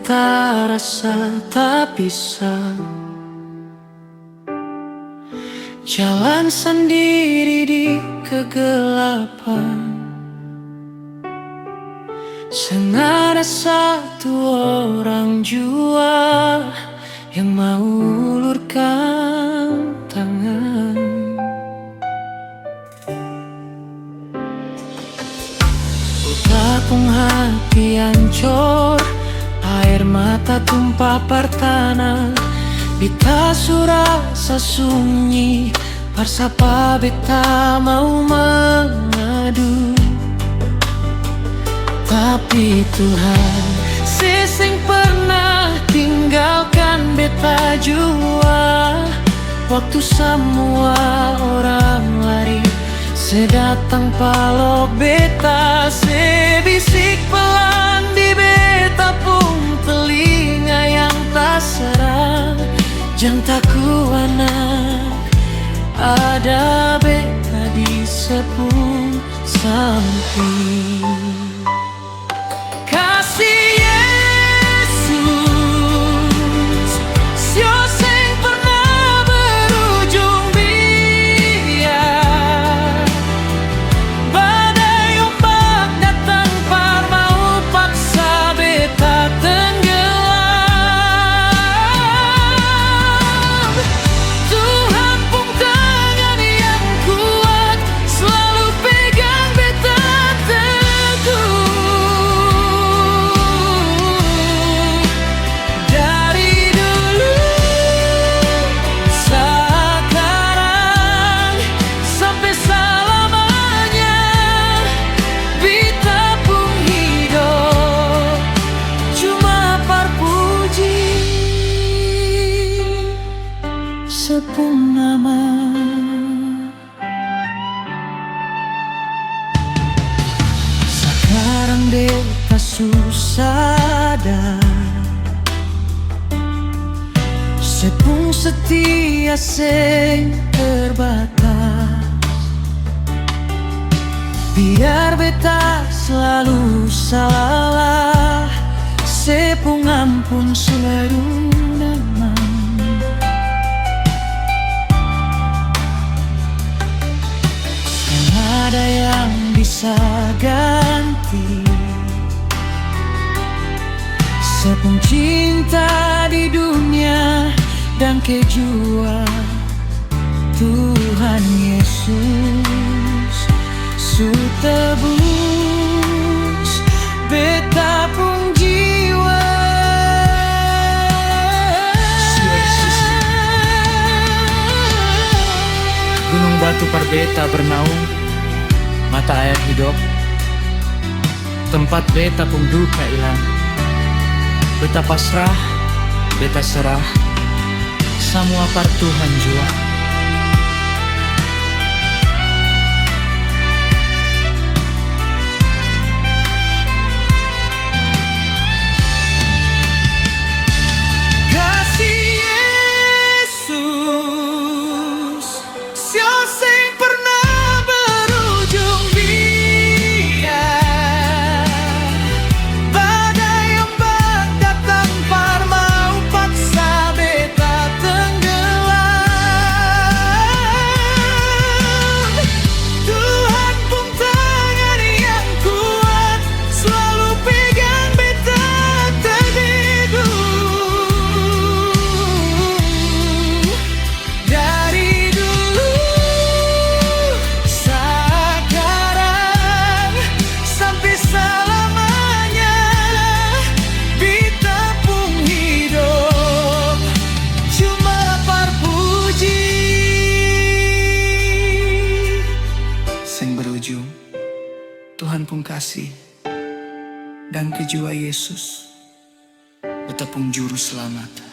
tak rasa tak bisa, jalan sendiri di kegelapan. Senada satu orang jua yang mau ulurkan tangan. Utapung hati hancur, air mata tumpah pertanah. Beta surasa sunyi, parsapa beta mau mengadu. Tapi Tuhan sesing pernah tinggalkan beta jua. Waktu semua orang lari, sedatang palok beta, sebisik pelan di beta pun telinga yang tak serang. Jangan takut anak, ada beta di sepung samping. Kasih Yesus, sio sing pernah berujung biar. Badai ombak datang par mau paksa beta tenggelam. Tuhan pun tangan yang kuat selalu pegang beta teguh. Sepung nama. Sekarang beta susah dah, sepung setia sing terbatas. Biar beta selalu salah, sepung ampun selalu nama. Ada yang bisa ganti sepung cinta di dunia dan kejua Tuhan Yesus su tebus beta pun jiwa. Gunung batu parbeta bernaung, mata air hidup, tempat beta pun duka hilang. Beta pasrah, beta serah, semua par Tuhan jua. Kasih Yesus, sio sing pernah berujung biar. Badai ombak datang par mau paksa beta tenggelam. Tuhan pun tangan yang kuat selalu pegang beta teguh. Dari dulu sekarang sampai selamanya, beta pun hidup cuma par puji. Sing berujung Tuhan pun kasih dan kejua Yesus, beta pun juru selamat.